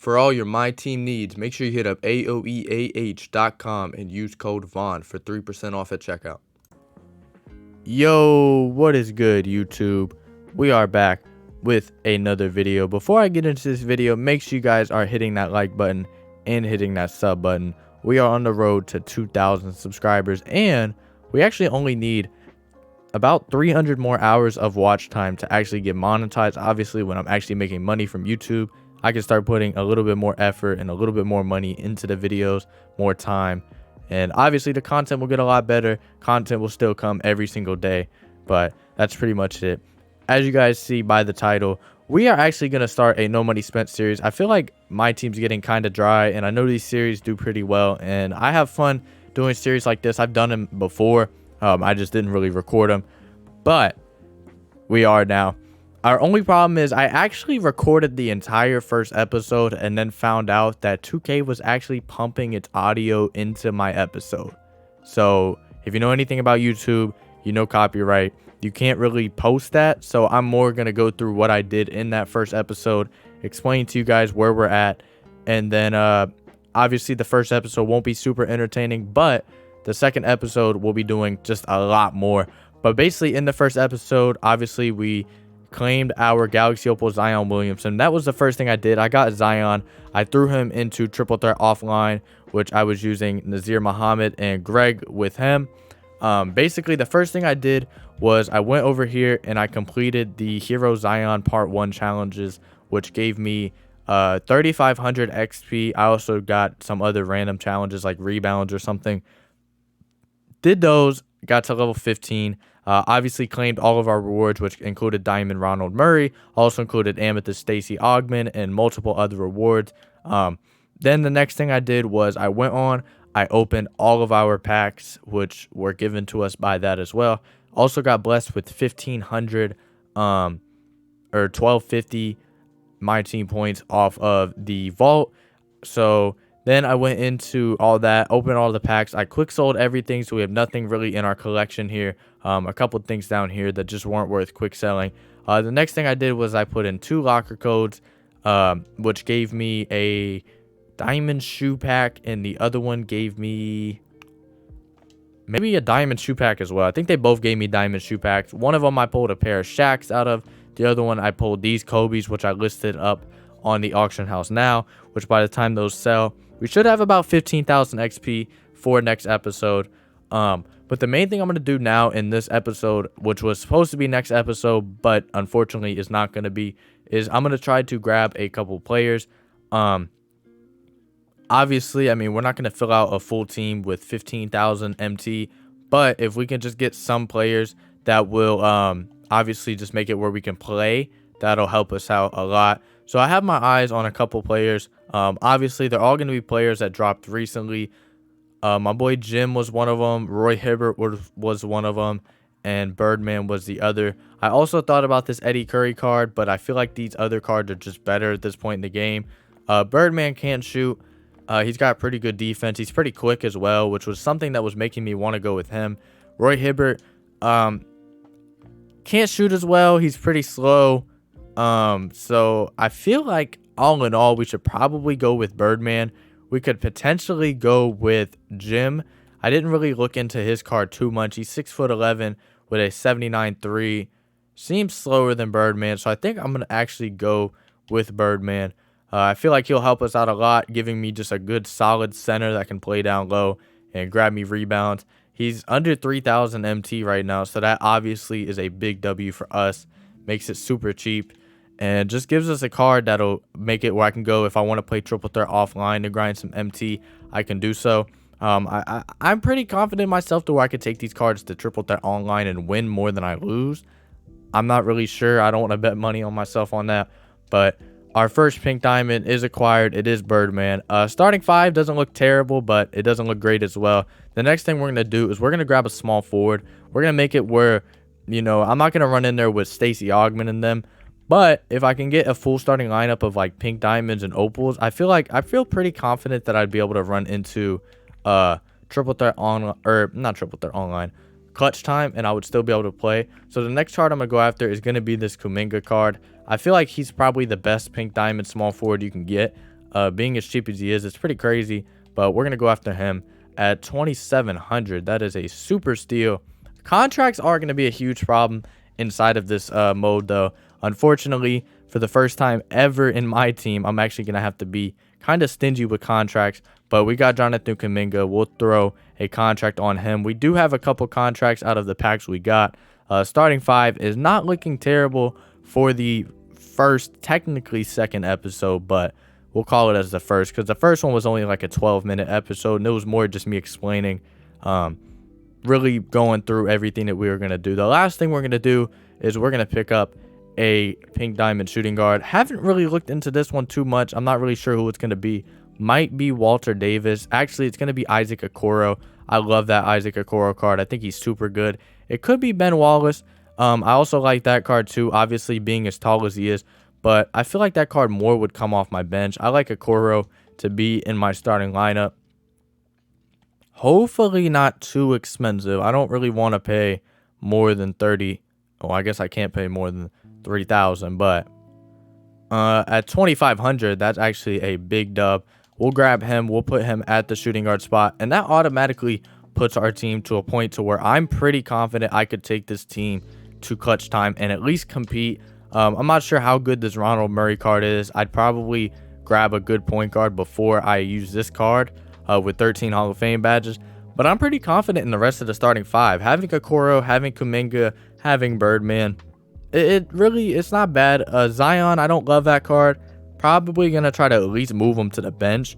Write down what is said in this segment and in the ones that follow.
For all your MyTeam needs, make sure you hit up aoeah.com and use code VON for 3% off at checkout. Yo, what is good, YouTube? We are back with another video. Before I get into this video, make sure you guys are hitting that like button and hitting that sub button. We are on the road to 2,000 subscribers, and we actually only need about 300 more hours of watch time to actually get monetized. Obviously, when I'm actually making money from YouTube, I can start putting a little bit more effort and a little bit more money into the videos, more time, and obviously the content will get a lot better. Content will still come every single day, but that's pretty much it. As you guys see by the title, we are actually going to start a no money spent series. I feel like my team's getting kind of dry, and I know these series do pretty well, and I have fun doing series like this. I've done them before. I just didn't really record them, but we are now. Our only problem is I actually recorded the entire first episode and then found out that 2K was actually pumping its audio into my episode. So if you know anything about YouTube, you know copyright. You can't really post that. So I'm more going to go through what I did in that first episode, explain to you guys where we're at. And then obviously the first episode won't be super entertaining, but the second episode will be doing just a lot more. But basically in the first episode, obviously we claimed our Galaxy Opal Zion Williamson. That was the first thing I did. I got Zion. I threw him into triple threat offline, which I was using Nazir Muhammad and Greg with him. Basically the first thing I did was I went over here and I completed the Hero Zion Part 1 challenges, which gave me 3,500 XP. I also got some other random challenges like rebounds or something. Did those, got to level 15. Obviously claimed all of our rewards, which included Diamond Ronald Murray, also included Amethyst Stacey Ogman, and multiple other rewards. Then the next thing I did was I went on, I opened all of our packs, which were given to us by that as well. Also got blessed with 1,500 or 1,250 MyTeam points off of the vault. So then I went into all that, opened all the packs. I quick sold everything, so we have nothing really in our collection here. A couple things down here that just weren't worth quick selling. The next thing I did was I put in 2 locker codes, which gave me a diamond shoe pack, and the other one gave me maybe a diamond shoe pack as well. I think they both gave me diamond shoe packs. One of them I pulled a pair of Shaqs out of. The other one I pulled these Kobe's, which I listed up on the auction house now, which by the time those sell, we should have about 15,000 XP for next episode. But the main thing I'm going to do now in this episode, which was supposed to be next episode, but unfortunately is not going to be, is I'm going to try to grab a couple players. Obviously, I mean, we're not going to fill out a full team with 15,000 MT, but if we can just get some players that will obviously just make it where we can play, that'll help us out a lot. So I have my eyes on a couple players. Obviously, they're all going to be players that dropped recently. My boy Jim was one of them. Roy Hibbert was one of them. And Birdman was the other. I also thought about this Eddie Curry card, but I feel like these other cards are just better at this point in the game. Birdman can't shoot. He's got pretty good defense. He's pretty quick as well, which was something that was making me want to go with him. Roy Hibbert can't shoot as well. He's pretty slow. So I feel like all in all, we should probably go with Birdman. We could potentially go with Jim. I didn't really look into his card too much. He's 6'11" with a 79.3. Seems slower than Birdman, so I think I'm going to actually go with Birdman. I feel like he'll help us out a lot, giving me just a good solid center that can play down low and grab me rebounds. He's under 3,000 MT right now, so that obviously is a big W for us. Makes it super cheap. And just gives us a card that'll make it where I can go if I want to play triple threat offline to grind some MT, I can do so. I'm pretty confident in myself to where I could take these cards to triple threat online and win more than I lose. I'm not really sure. I don't want to bet money on myself on that. But our first pink diamond is acquired. It is Birdman. Starting 5 doesn't look terrible, but it doesn't look great as well. The next thing we're going to do is we're going to grab a small forward. We're going to make it where, you know, I'm not going to run in there with Stacey Ogman and them. But if I can get a full starting lineup of like pink diamonds and opals, I feel pretty confident that I'd be able to run into triple threat on, or not triple threat online, clutch time, and I would still be able to play. So the next card I'm gonna go after is gonna be this Kuminga card. I feel like he's probably the best pink diamond small forward you can get. Being as cheap as he is, it's pretty crazy. But we're going to go after him at 2,700. That is a super steal. Contracts are going to be a huge problem inside of this mode, though. Unfortunately, for the first time ever in my team, I'm actually going to have to be kind of stingy with contracts. But we got Jonathan Kuminga. We'll throw a contract on him. We do have a couple contracts out of the packs we got. Starting 5 is not looking terrible for the first, technically second episode, but we'll call it as the first, because the first one was only like a 12-minute episode, and it was more just me explaining, really going through everything that we were going to do. The last thing we're going to do is we're going to pick up a pink diamond shooting guard. Haven't really looked into this one too much. I'm not really sure who it's going to be. Might be Walter Davis. Actually, it's going to be Isaac Okoro. I love that Isaac Okoro card. I think he's super good. It could be Ben Wallace. I also like that card too, obviously being as tall as he is. But I feel like that card more would come off my bench. I like Okoro to be in my starting lineup. Hopefully not too expensive. I don't really want to pay more than 30. Oh, I guess I can't pay more than 3,000. But at 2,500, that's actually a big dub. We'll grab him. We'll put him at the shooting guard spot. And that automatically puts our team to a point to where I'm pretty confident I could take this team to clutch time and at least compete. I'm not sure how good this Ronald Murray card is. I'd probably grab a good point guard before I use this card with 13 Hall of Fame badges. But I'm pretty confident in the rest of the starting 5. Having Okoro, having Kuminga, having Birdman, it's not bad. Zion, I don't love that card. Probably going to try to at least move him to the bench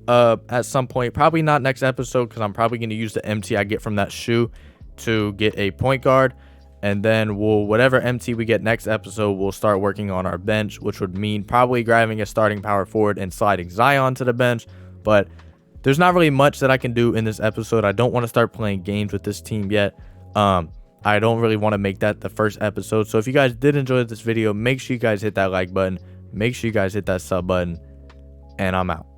at some point. Probably not next episode, because I'm probably going to use the MT I get from that shoe to get a point guard. And then whatever MT we get next episode, we'll start working on our bench, which would mean probably grabbing a starting power forward and sliding Zion to the bench. But there's not really much that I can do in this episode. I don't want to start playing games with this team yet. I don't really want to make that the first episode. So if you guys did enjoy this video, make sure you guys hit that like button. Make sure you guys hit that sub button. And I'm out.